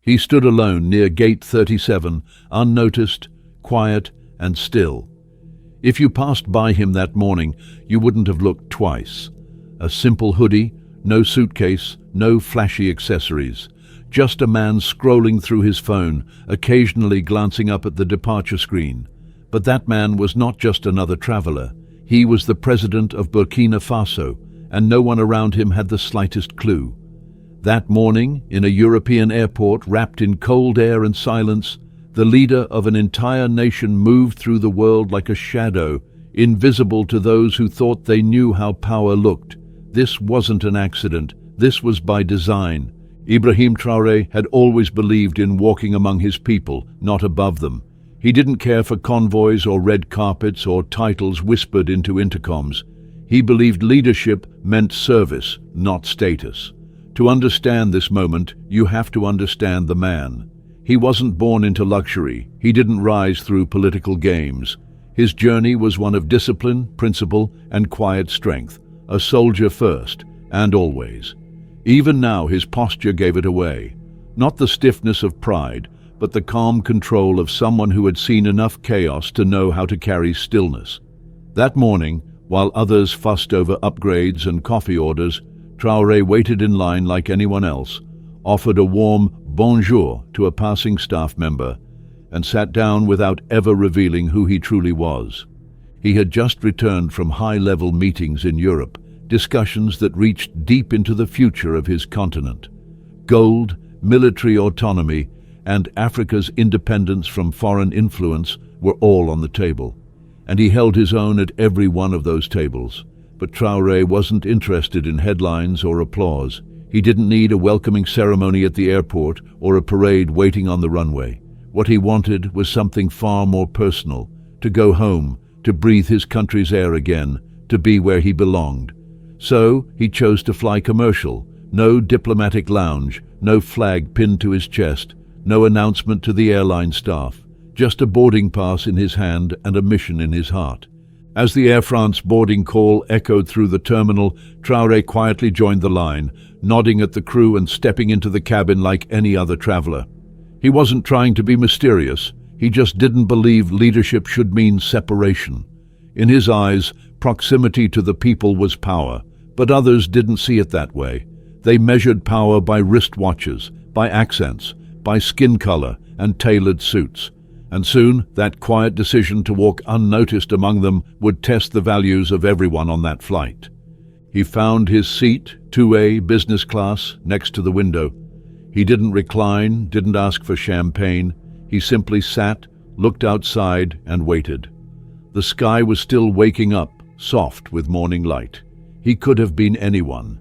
He stood alone near Gate 37, unnoticed, quiet, and still. If you passed by him that morning, you wouldn't have looked twice. A simple hoodie, no suitcase, no flashy accessories. Just a man scrolling through his phone, occasionally glancing up at the departure screen. But that man was not just another traveler. He was the president of Burkina Faso, and no one around him had the slightest clue. That morning, in a European airport wrapped in cold air and silence, the leader of an entire nation moved through the world like a shadow, invisible to those who thought they knew how power looked. This wasn't an accident. This was by design. Ibrahim Traore had always believed in walking among his people, not above them. He didn't care for convoys or red carpets or titles whispered into intercoms. He believed leadership meant service, not status. To understand this moment, you have to understand the man. He wasn't born into luxury. He didn't rise through political games. His journey was one of discipline, principle, and quiet strength. A soldier first, and always. Even now, his posture gave it away. Not the stiffness of pride, but the calm control of someone who had seen enough chaos to know how to carry stillness. That morning, while others fussed over upgrades and coffee orders, Traore waited in line like anyone else, offered a warm bonjour to a passing staff member, and sat down without ever revealing who he truly was. He had just returned from high-level meetings in Europe, discussions that reached deep into the future of his continent. Gold, military autonomy, and Africa's independence from foreign influence were all on the table, and he held his own at every one of those tables. But Traore wasn't interested in headlines or applause. He didn't need a welcoming ceremony at the airport or a parade waiting on the runway. What he wanted was something far more personal: to go home, to breathe his country's air again, to be where he belonged. So he chose to fly commercial. No diplomatic lounge, no flag pinned to his chest, no announcement to the airline staff. Just a boarding pass in his hand and a mission in his heart. As the Air France boarding call echoed through the terminal, Traore quietly joined the line, nodding at the crew and stepping into the cabin like any other traveler. He wasn't trying to be mysterious. He just didn't believe leadership should mean separation. In his eyes, proximity to the people was power, but others didn't see it that way. They measured power by wristwatches, by accents, by skin color and tailored suits. And soon, that quiet decision to walk unnoticed among them would test the values of everyone on that flight. He found his seat, 2A, business class, next to the window. He didn't recline, didn't ask for champagne. He simply sat, looked outside, and waited. The sky was still waking up, soft with morning light. He could have been anyone.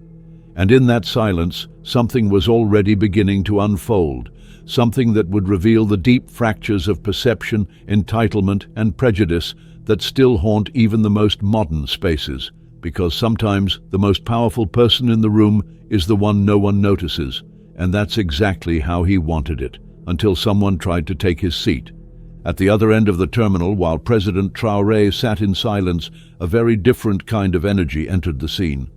And in that silence, something was already beginning to unfold. Something that would reveal the deep fractures of perception, entitlement, and prejudice that still haunt even the most modern spaces. Because sometimes the most powerful person in the room is the one no one notices, and that's exactly how he wanted it, until someone tried to take his seat. At the other end of the terminal, while President Traore sat in silence, a very different kind of energy entered the scene.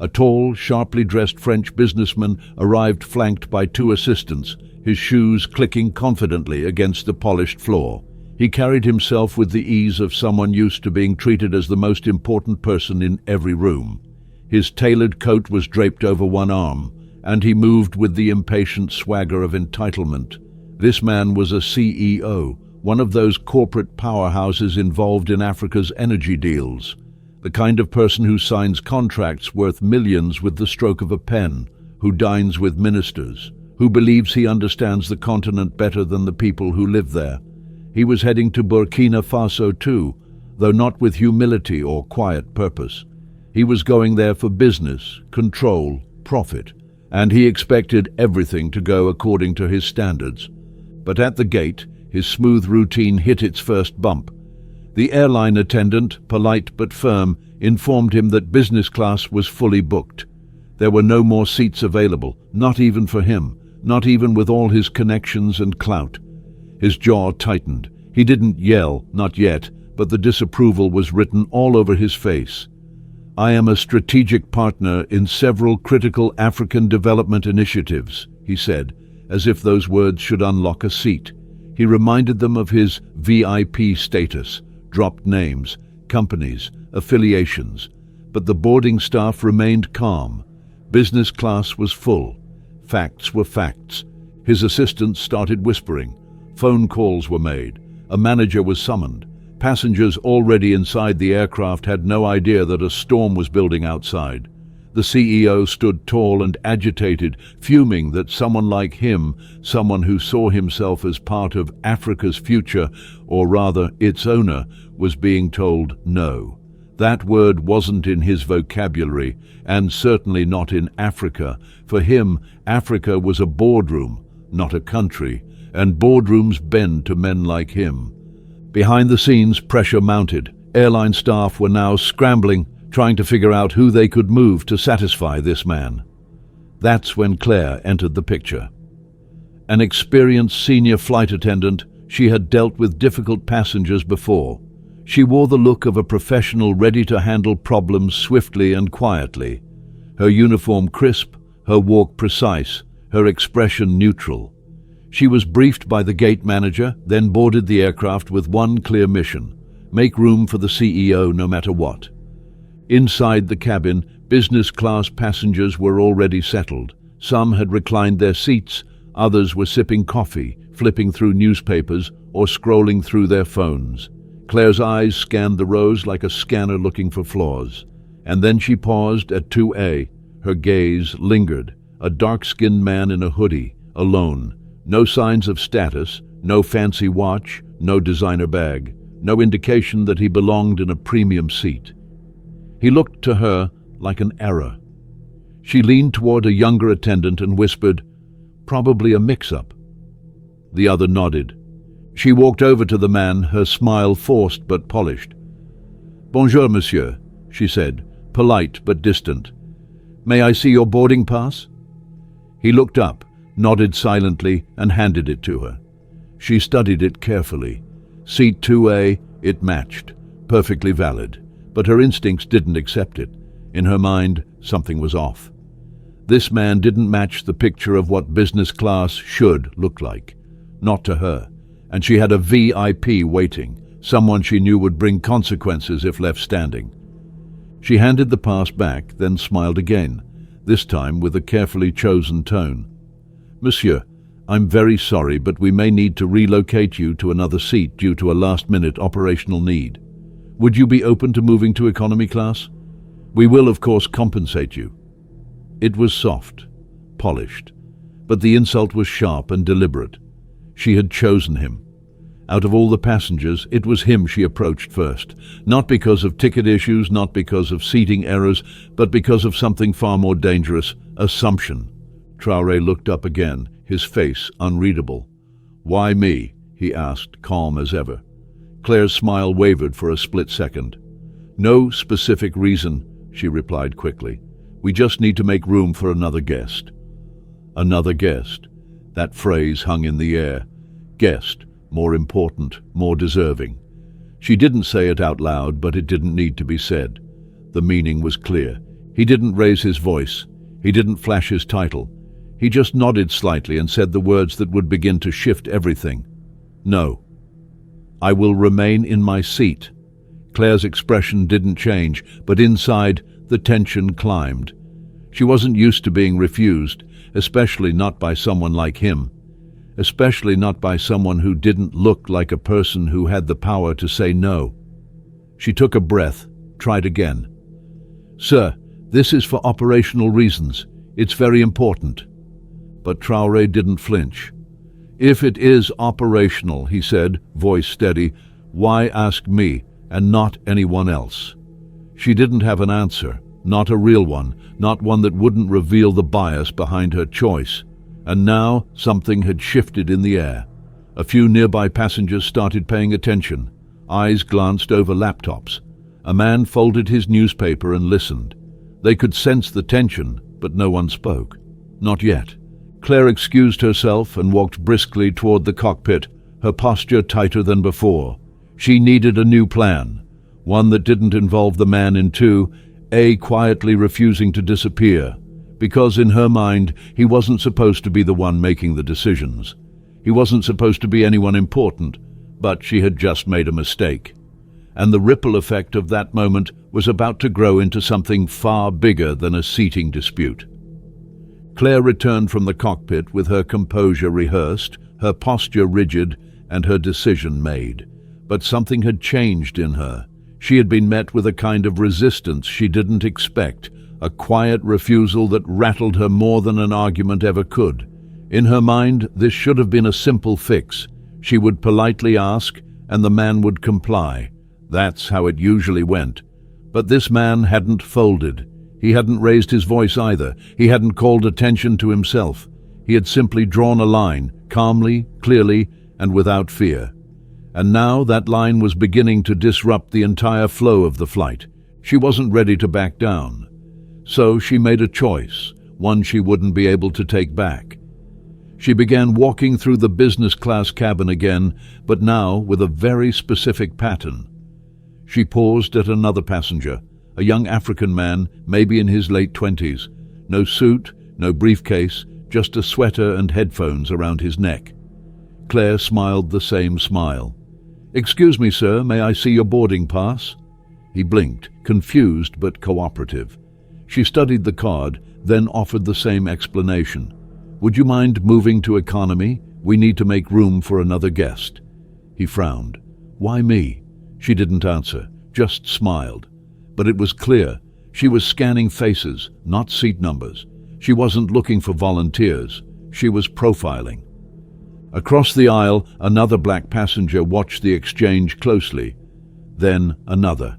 A tall, sharply dressed French businessman arrived flanked by two assistants, his shoes clicking confidently against the polished floor. He carried himself with the ease of someone used to being treated as the most important person in every room. His tailored coat was draped over one arm, and he moved with the impatient swagger of entitlement. This man was a CEO, one of those corporate powerhouses involved in Africa's energy deals. The kind of person who signs contracts worth millions with the stroke of a pen, who dines with ministers, who believes he understands the continent better than the people who live there. He was heading to Burkina Faso too, though not with humility or quiet purpose. He was going there for business, control, profit, and he expected everything to go according to his standards. But at the gate, his smooth routine hit its first bump. The airline attendant, polite but firm, informed him that business class was fully booked. There were no more seats available, not even for him, not even with all his connections and clout. His jaw tightened. He didn't yell, not yet, but the disapproval was written all over his face. "I am a strategic partner in several critical African development initiatives," he said, as if those words should unlock a seat. He reminded them of his VIP status, dropped names, companies, affiliations. But the boarding staff remained calm. Business class was full. Facts were facts. His assistants started whispering. Phone calls were made. A manager was summoned. Passengers already inside the aircraft had no idea that a storm was building outside. The CEO stood tall and agitated, fuming that someone like him, someone who saw himself as part of Africa's future, or rather its owner, was being told no. That word wasn't in his vocabulary, and certainly not in Africa. For him, Africa was a boardroom, not a country, and boardrooms bend to men like him. Behind the scenes, pressure mounted. Airline staff were now scrambling, trying to figure out who they could move to satisfy this man. That's when Claire entered the picture. An experienced senior flight attendant, she had dealt with difficult passengers before. She wore the look of a professional ready to handle problems swiftly and quietly. Her uniform crisp, her walk precise, her expression neutral. She was briefed by the gate manager, then boarded the aircraft with one clear mission: make room for the CEO no matter what. Inside the cabin, business class passengers were already settled. Some had reclined their seats, others were sipping coffee, flipping through newspapers, or scrolling through their phones. Claire's eyes scanned the rows like a scanner looking for flaws. And then she paused at 2A. Her gaze lingered. A dark-skinned man in a hoodie, alone. No signs of status, no fancy watch, no designer bag, no indication that he belonged in a premium seat. He looked to her like an error. She leaned toward a younger attendant and whispered, "Probably a mix-up." The other nodded. She walked over to the man, her smile forced but polished. "Bonjour, monsieur," she said, polite but distant. "May I see your boarding pass?" He looked up, nodded silently, and handed it to her. She studied it carefully. Seat 2A, it matched, perfectly valid, but her instincts didn't accept it. In her mind, something was off. This man didn't match the picture of what business class should look like. Not to her. And she had a VIP waiting, someone she knew would bring consequences if left standing. She handed the pass back, then smiled again, this time with a carefully chosen tone. "Monsieur, I'm very sorry, but we may need to relocate you to another seat due to a last-minute operational need. Would you be open to moving to economy class? We will, of course, compensate you." It was soft, polished, but the insult was sharp and deliberate. She had chosen him. Out of all the passengers, it was him she approached first, not because of ticket issues, not because of seating errors, but because of something far more dangerous: assumption. Traore looked up again, his face unreadable. "Why me?" he asked, calm as ever. Claire's smile wavered for a split second. "No specific reason," she replied quickly. "We just need to make room for another guest." Another guest. That phrase hung in the air. Guest. More important, more deserving. She didn't say it out loud, but it didn't need to be said. The meaning was clear. He didn't raise his voice. He didn't flash his title. He just nodded slightly and said the words that would begin to shift everything. "No. I will remain in my seat." Claire's expression didn't change, but inside, the tension climbed. She wasn't used to being refused, especially not by someone like him. Especially not by someone who didn't look like a person who had the power to say no. She took a breath, tried again. "Sir, this is for operational reasons. It's very important." But Traore didn't flinch. "If it is operational," he said, voice steady, "why ask me and not anyone else?" She didn't have an answer, not a real one, not one that wouldn't reveal the bias behind her choice. And now something had shifted in the air. A few nearby passengers started paying attention. Eyes glanced over laptops. A man folded his newspaper and listened. They could sense the tension, but no one spoke. Not yet. Claire excused herself and walked briskly toward the cockpit, her posture tighter than before. She needed a new plan, one that didn't involve the man in 2A quietly refusing to disappear. because in her mind, he wasn't supposed to be the one making the decisions. He wasn't supposed to be anyone important, but she had just made a mistake. And the ripple effect of that moment was about to grow into something far bigger than a seating dispute. Claire returned from the cockpit with her composure rehearsed, her posture rigid, and her decision made. But something had changed in her. She had been met with a kind of resistance she didn't expect, a quiet refusal that rattled her more than an argument ever could. In her mind, this should have been a simple fix. She would politely ask, and the man would comply. That's how it usually went. But this man hadn't folded. He hadn't raised his voice either. He hadn't called attention to himself. He had simply drawn a line, calmly, clearly, and without fear. And now that line was beginning to disrupt the entire flow of the flight. She wasn't ready to back down. So she made a choice, one she wouldn't be able to take back. She began walking through the business class cabin again, but now with a very specific pattern. She paused at another passenger, a young African man, maybe in his late 20s. No suit, no briefcase, just a sweater and headphones around his neck. Claire smiled the same smile. "Excuse me, sir, may I see your boarding pass?" He blinked, confused but cooperative. She studied the card, then offered the same explanation. "Would you mind moving to economy? We need to make room for another guest." He frowned. "Why me?" She didn't answer, just smiled. But it was clear. She was scanning faces, not seat numbers. She wasn't looking for volunteers. She was profiling. Across the aisle, another black passenger watched the exchange closely. Then another.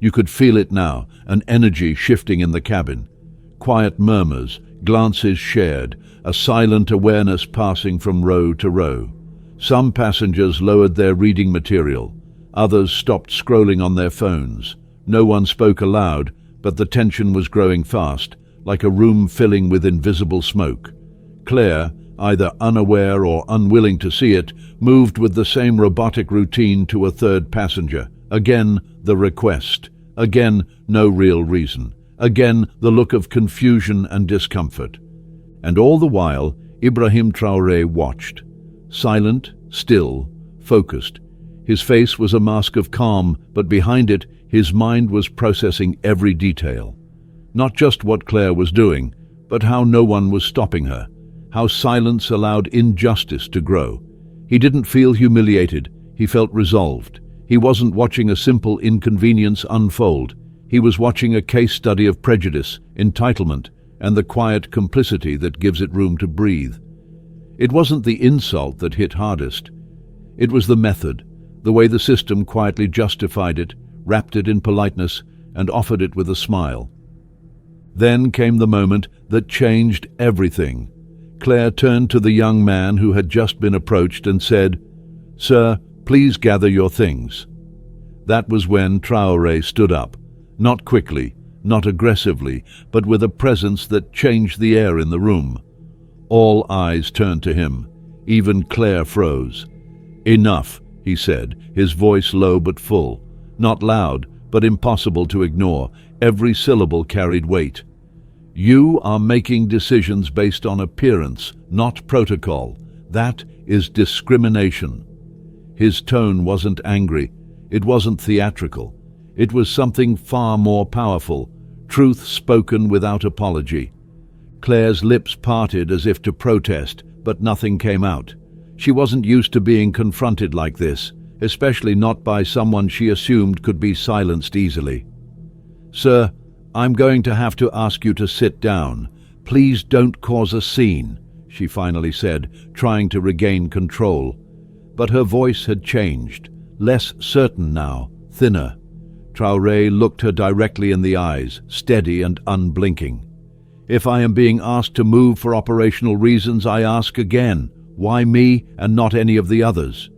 You could feel it now, an energy shifting in the cabin. Quiet murmurs, glances shared, a silent awareness passing from row to row. Some passengers lowered their reading material. Others stopped scrolling on their phones. No one spoke aloud, but the tension was growing fast, like a room filling with invisible smoke. Claire, either unaware or unwilling to see it, moved with the same robotic routine to a third passenger. Again, the request. Again, no real reason. Again, the look of confusion and discomfort. And all the while, Ibrahim Traore watched. Silent, still, focused. His face was a mask of calm, but behind it, his mind was processing every detail. Not just what Claire was doing, but how no one was stopping her. How silence allowed injustice to grow. He didn't feel humiliated. He felt resolved. He wasn't watching a simple inconvenience unfold. He was watching a case study of prejudice, entitlement, and the quiet complicity that gives it room to breathe. It wasn't the insult that hit hardest. It was the method, the way the system quietly justified it, wrapped it in politeness, and offered it with a smile. Then came the moment that changed everything. Claire turned to the young man who had just been approached and said, "Sir, please gather your things." That was when Traore stood up, not quickly, not aggressively, but with a presence that changed the air in the room. All eyes turned to him. Even Claire froze. "Enough," he said, his voice low but full. Not loud, but impossible to ignore. Every syllable carried weight. "You are making decisions based on appearance, not protocol. That is discrimination." His tone wasn't angry. It wasn't theatrical. It was something far more powerful. Truth spoken without apology. Claire's lips parted as if to protest, but nothing came out. She wasn't used to being confronted like this, especially not by someone she assumed could be silenced easily. "Sir, I'm going to have to ask you to sit down. Please don't cause a scene," she finally said, trying to regain control. But her voice had changed, less certain now, thinner. Traore looked her directly in the eyes, steady and unblinking. "If I am being asked to move for operational reasons, I ask again, why me and not any of the others?"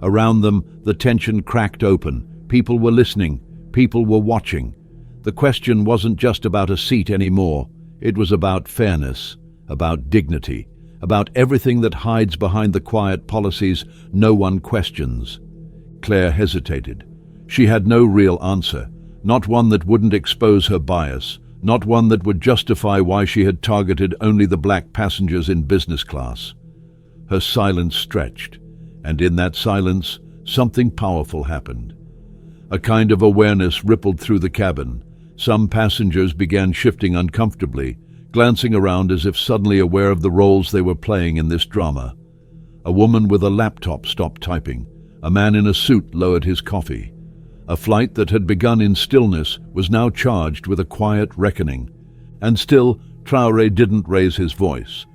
Around them, the tension cracked open. People were listening. People were watching. The question wasn't just about a seat anymore. It was about fairness, about dignity, about everything that hides behind the quiet policies no one questions. Claire hesitated. She had no real answer, not one that wouldn't expose her bias, not one that would justify why she had targeted only the black passengers in business class. Her silence stretched, and in that silence, something powerful happened. A kind of awareness rippled through the cabin. Some passengers began shifting uncomfortably, glancing around as if suddenly aware of the roles they were playing in this drama. A woman with a laptop stopped typing. A man in a suit lowered his coffee. A flight that had begun in stillness was now charged with a quiet reckoning. And still, Traore didn't raise his voice.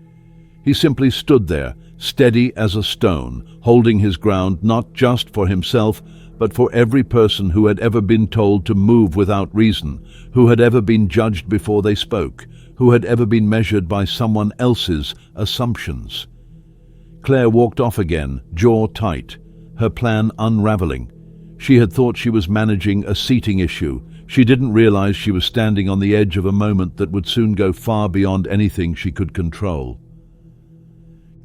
He simply stood there, steady as a stone, holding his ground not just for himself, but for every person who had ever been told to move without reason, who had ever been judged before they spoke, who had ever been measured by someone else's assumptions. Claire walked off again, jaw tight, her plan unraveling. She had thought she was managing a seating issue. She didn't realize she was standing on the edge of a moment that would soon go far beyond anything she could control.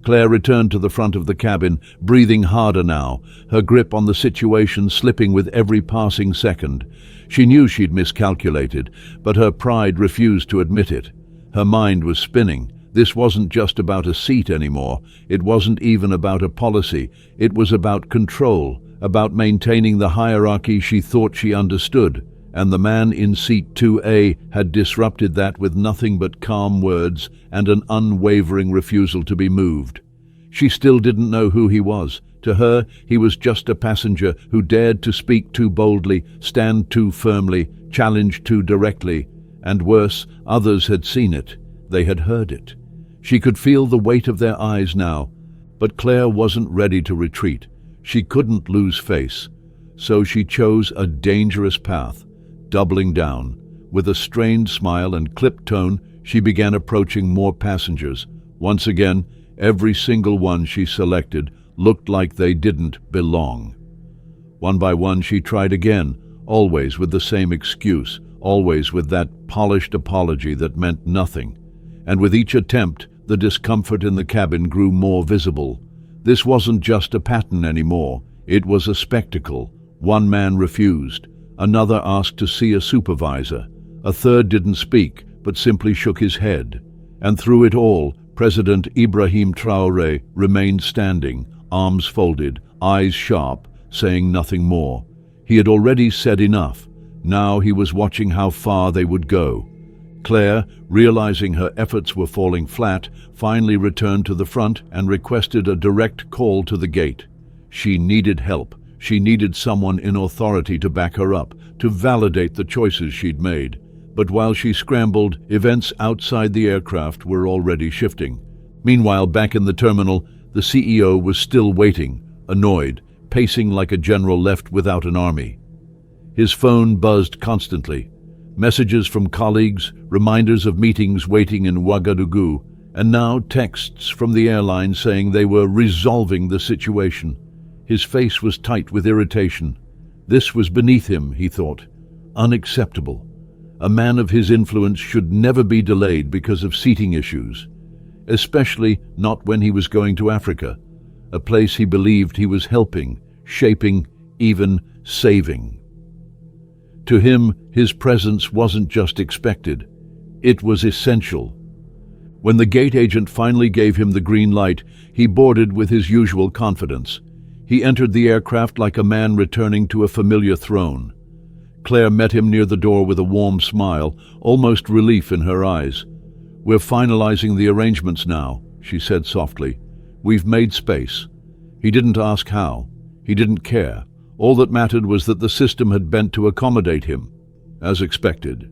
Claire returned to the front of the cabin, breathing harder now, her grip on the situation slipping with every passing second. She knew she'd miscalculated, but her pride refused to admit it. Her mind was spinning. This wasn't just about a seat anymore. It wasn't even about a policy. It was about control, about maintaining the hierarchy she thought she understood. And the man in seat 2A had disrupted that with nothing but calm words and an unwavering refusal to be moved. She still didn't know who he was. To her, he was just a passenger who dared to speak too boldly, stand too firmly, challenge too directly. And worse, others had seen it. They had heard it. She could feel the weight of their eyes now. But Claire wasn't ready to retreat. She couldn't lose face. So she chose a dangerous path. Doubling down. With a strained smile and clipped tone, she began approaching more passengers. Once again, every single one she selected looked like they didn't belong. One by one she tried again, always with the same excuse, always with that polished apology that meant nothing. And with each attempt, the discomfort in the cabin grew more visible. This wasn't just a pattern anymore. It was a spectacle. One man refused. Another asked to see a supervisor. A third didn't speak, but simply shook his head. And through it all, President Ibrahim Traore remained standing, arms folded, eyes sharp, saying nothing more. He had already said enough. Now he was watching how far they would go. Claire, realizing her efforts were falling flat, finally returned to the front and requested a direct call to the gate. She needed help. She needed someone in authority to back her up, to validate the choices she'd made. But while she scrambled, events outside the aircraft were already shifting. Meanwhile, back in the terminal, the CEO was still waiting, annoyed, pacing like a general left without an army. His phone buzzed constantly. Messages from colleagues, reminders of meetings waiting in Ouagadougou, and now texts from the airline saying they were resolving the situation. His face was tight with irritation. This was beneath him, he thought. Unacceptable. A man of his influence should never be delayed because of seating issues, especially not when he was going to Africa, a place he believed he was helping, shaping, even saving. To him, his presence wasn't just expected. It was essential. When the gate agent finally gave him the green light, he boarded with his usual confidence. He entered the aircraft like a man returning to a familiar throne. Claire met him near the door with a warm smile, almost relief in her eyes. "We're finalizing the arrangements now," she said softly. "We've made space." He didn't ask how. He didn't care. All that mattered was that the system had bent to accommodate him, as expected.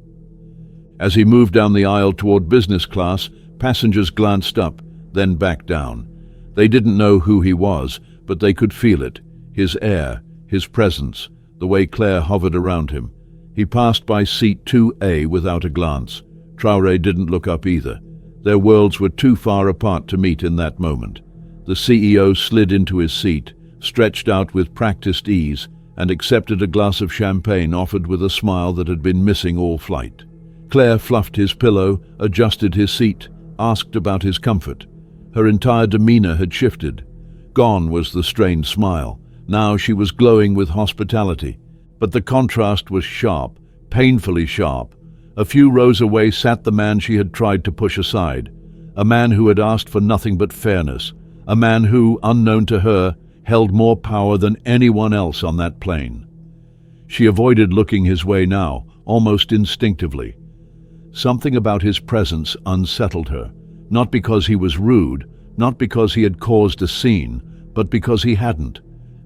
As he moved down the aisle toward business class, passengers glanced up, then back down. They didn't know who he was, but they could feel it, his air, his presence, the way Claire hovered around him. He passed by seat 2A without a glance. Traore didn't look up either. Their worlds were too far apart to meet in that moment. The CEO slid into his seat, stretched out with practiced ease, and accepted a glass of champagne offered with a smile that had been missing all flight. Claire fluffed his pillow, adjusted his seat, asked about his comfort. Her entire demeanor had shifted. Gone was the strained smile. Now she was glowing with hospitality. But the contrast was sharp, painfully sharp. A few rows away sat the man she had tried to push aside, a man who had asked for nothing but fairness, a man who, unknown to her, held more power than anyone else on that plane. She avoided looking his way now, almost instinctively. Something about his presence unsettled her, not because he was rude, not because he had caused a scene, but because he hadn't,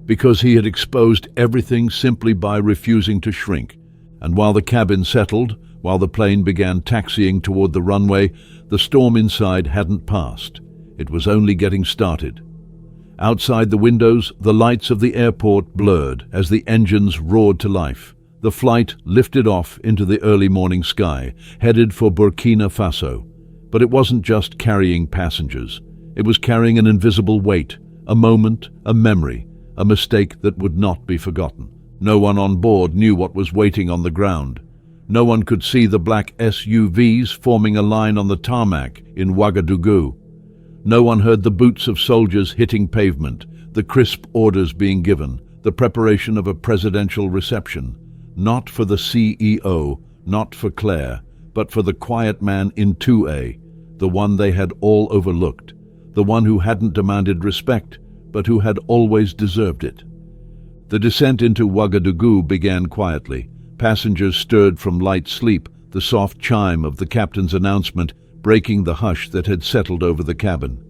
because he had exposed everything simply by refusing to shrink. And while the cabin settled, while the plane began taxiing toward the runway, the storm inside hadn't passed. It was only getting started. Outside the windows, the lights of the airport blurred as the engines roared to life. The flight lifted off into the early morning sky, headed for Burkina Faso. But it wasn't just carrying passengers. It was carrying an invisible weight, a moment, a memory, a mistake that would not be forgotten. No one on board knew what was waiting on the ground. No one could see the black SUVs forming a line on the tarmac in Ouagadougou. No one heard the boots of soldiers hitting pavement, the crisp orders being given, the preparation of a presidential reception. Not for the CEO, not for Claire, but for the quiet man in 2A, the one they had all overlooked, the one who hadn't demanded respect, but who had always deserved it. The descent into Ouagadougou began quietly. Passengers stirred from light sleep, the soft chime of the captain's announcement breaking the hush that had settled over the cabin.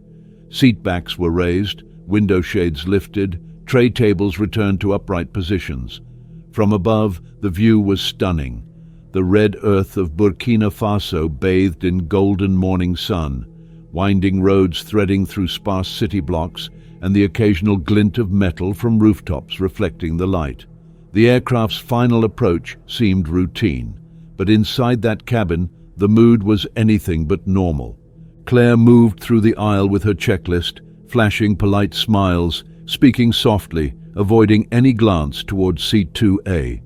Seat backs were raised, window shades lifted, tray tables returned to upright positions. From above, the view was stunning. The red earth of Burkina Faso bathed in golden morning sun, winding roads threading through sparse city blocks, and the occasional glint of metal from rooftops reflecting the light. The aircraft's final approach seemed routine, but inside that cabin, the mood was anything but normal. Claire moved through the aisle with her checklist, flashing polite smiles, speaking softly, avoiding any glance toward seat 2A.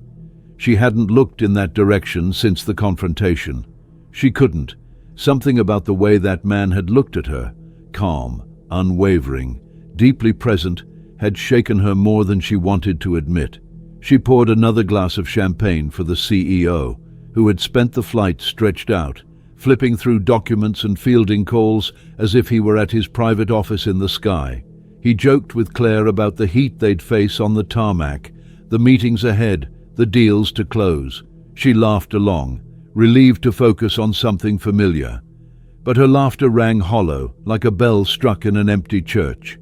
She hadn't looked in that direction since the confrontation. She couldn't. Something about the way that man had looked at her, calm, unwavering, deeply present, had shaken her more than she wanted to admit. She poured another glass of champagne for the CEO, who had spent the flight stretched out, flipping through documents and fielding calls as if he were at his private office in the sky. He joked with Claire about the heat they'd face on the tarmac, the meetings ahead, the deals to close. She laughed along, relieved to focus on something familiar. But her laughter rang hollow, like a bell struck in an empty church.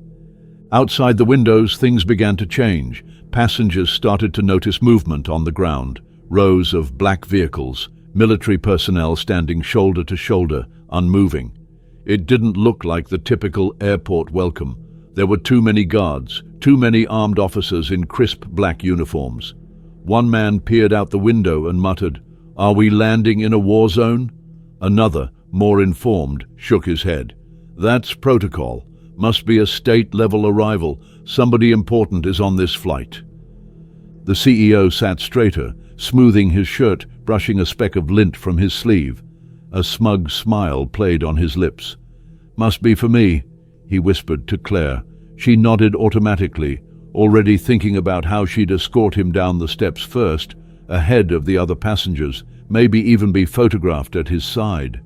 Outside the windows, things began to change. Passengers started to notice movement on the ground. Rows of black vehicles, military personnel standing shoulder to shoulder, unmoving. It didn't look like the typical airport welcome. There were too many guards, too many armed officers in crisp black uniforms. One man peered out the window and muttered, "Are we landing in a war zone?" Another, more informed, shook his head. "That's protocol. Must be a state-level arrival. Somebody important is on this flight." The CEO sat straighter, smoothing his shirt, brushing a speck of lint from his sleeve. A smug smile played on his lips. "Must be for me," he whispered to Claire. She nodded automatically, already thinking about how she'd escort him down the steps first, ahead of the other passengers, maybe even be photographed at his side.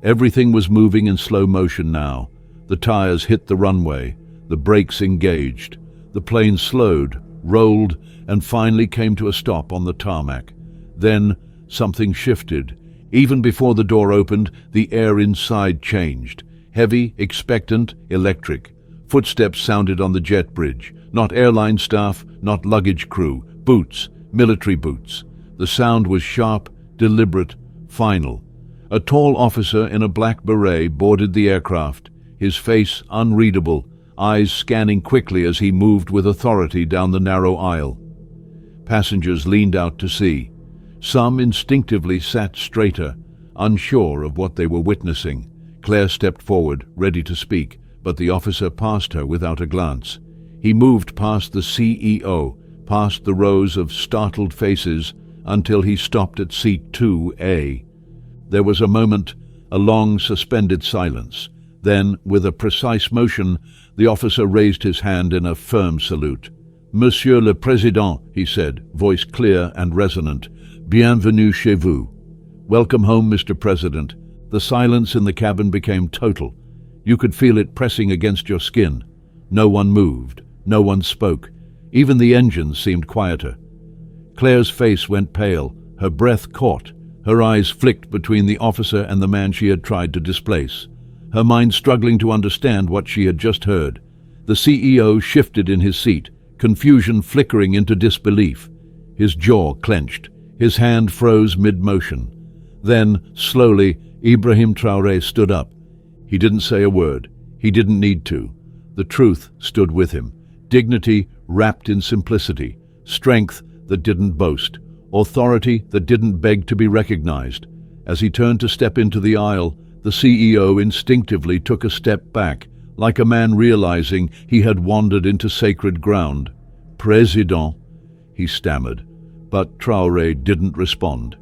Everything was moving in slow motion now. The tires hit the runway, the brakes engaged. The plane slowed, rolled, and finally came to a stop on the tarmac. Then something shifted. Even before the door opened, the air inside changed. Heavy, expectant, electric. Footsteps sounded on the jet bridge. Not airline staff, not luggage crew. Boots, military boots. The sound was sharp, deliberate, final. A tall officer in a black beret boarded the aircraft, his face unreadable, eyes scanning quickly as he moved with authority down the narrow aisle. Passengers leaned out to see. Some instinctively sat straighter, unsure of what they were witnessing. Claire stepped forward, ready to speak, but the officer passed her without a glance. He moved past the CEO, past the rows of startled faces, until he stopped at seat 2A. There was a moment, a long suspended silence. Then, with a precise motion, the officer raised his hand in a firm salute. "Monsieur le Président," he said, voice clear and resonant, "bienvenue chez vous." "Welcome home, Mr. President." The silence in the cabin became total. You could feel it pressing against your skin. No one moved. No one spoke. Even the engines seemed quieter. Claire's face went pale. Her breath caught. Her eyes flicked between the officer and the man she had tried to displace. Her mind struggling to understand what she had just heard. The CEO shifted in his seat, confusion flickering into disbelief. His jaw clenched. His hand froze mid-motion. Then, slowly, Ibrahim Traore stood up. He didn't say a word. He didn't need to. The truth stood with him. Dignity wrapped in simplicity. Strength that didn't boast. Authority that didn't beg to be recognized. As he turned to step into the aisle, the CEO instinctively took a step back, like a man realizing he had wandered into sacred ground. "Président," he stammered, but Traore didn't respond.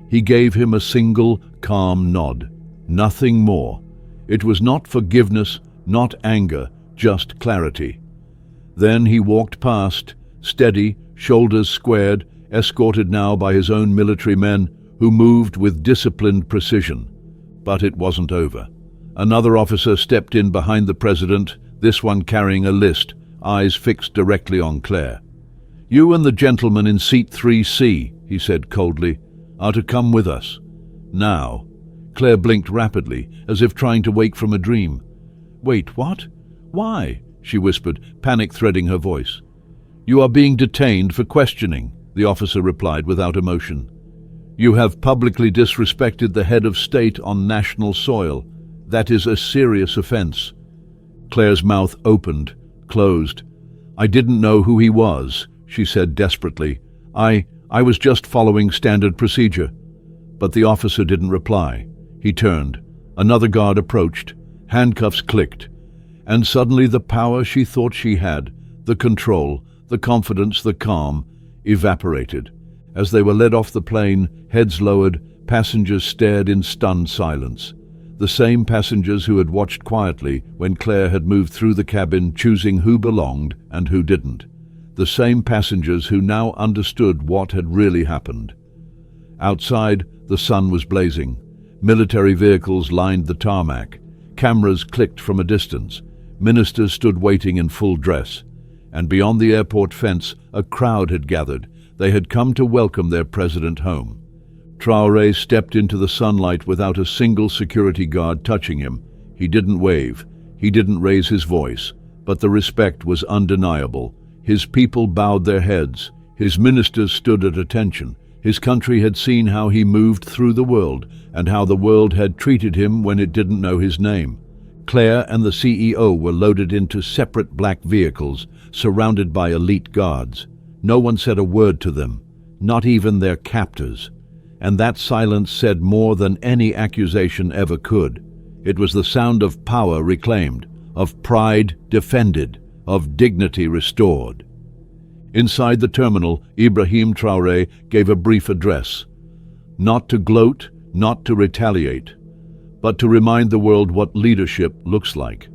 He gave him a single, calm nod. Nothing more. It was not forgiveness, not anger, just clarity. Then he walked past, steady, shoulders squared, escorted now by his own military men, who moved with disciplined precision. But it wasn't over. Another officer stepped in behind the president, this one carrying a list, eyes fixed directly on Claire. "You and the gentleman in seat 3C, he said coldly, "are to come with us. Now." Claire blinked rapidly, as if trying to wake from a dream. "Wait, what? Why?" she whispered, panic threading her voice. "You are being detained for questioning," the officer replied without emotion. "You have publicly disrespected the head of state on national soil. That is a serious offense." Claire's mouth opened, closed. "I didn't know who he was," she said desperately. I was just following standard procedure." But the officer didn't reply. He turned. Another guard approached. Handcuffs clicked. And suddenly the power she thought she had, the control, the confidence, the calm, evaporated. As they were led off the plane, heads lowered, passengers stared in stunned silence. The same passengers who had watched quietly when Claire had moved through the cabin, choosing who belonged and who didn't. The same passengers who now understood what had really happened. Outside, the sun was blazing. Military vehicles lined the tarmac. Cameras clicked from a distance. Ministers stood waiting in full dress. And beyond the airport fence, a crowd had gathered. They had come to welcome their president home. Traore stepped into the sunlight without a single security guard touching him. He didn't wave. He didn't raise his voice. But the respect was undeniable. His people bowed their heads. His ministers stood at attention. His country had seen how he moved through the world and how the world had treated him when it didn't know his name. Claire and the CEO were loaded into separate black vehicles, surrounded by elite guards. No one said a word to them, not even their captors. And that silence said more than any accusation ever could. It was the sound of power reclaimed, of pride defended, of dignity restored. Inside the terminal, Ibrahim Traore gave a brief address. Not to gloat, not to retaliate, but to remind the world what leadership looks like.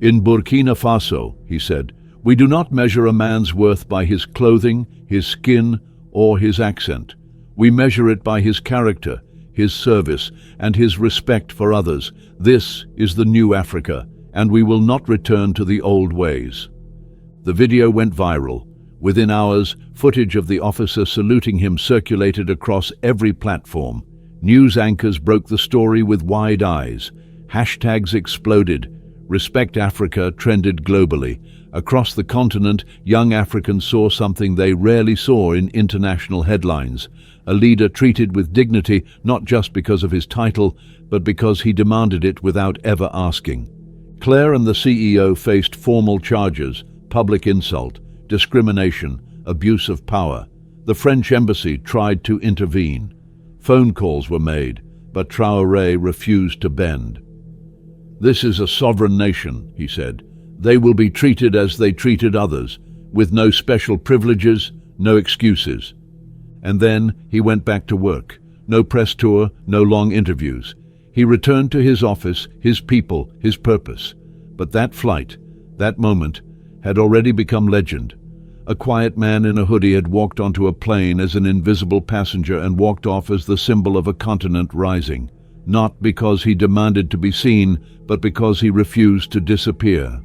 "In Burkina Faso," he said, "we do not measure a man's worth by his clothing, his skin, or his accent. We measure it by his character, his service, and his respect for others. This is the new Africa, and we will not return to the old ways." The video went viral. Within hours, footage of the officer saluting him circulated across every platform. News anchors broke the story with wide eyes. Hashtags exploded. Respect Africa trended globally. Across the continent, young Africans saw something they rarely saw in international headlines. A leader treated with dignity, not just because of his title, but because he demanded it without ever asking. Claire and the CEO faced formal charges, public insult, discrimination, abuse of power. The French embassy tried to intervene. Phone calls were made, but Traore refused to bend. "This is a sovereign nation," he said. "They will be treated as they treated others, with no special privileges, no excuses." And then he went back to work. No press tour, no long interviews. He returned to his office, his people, his purpose. But that flight, that moment, had already become legend. A quiet man in a hoodie had walked onto a plane as an invisible passenger and walked off as the symbol of a continent rising, not because he demanded to be seen, but because he refused to disappear.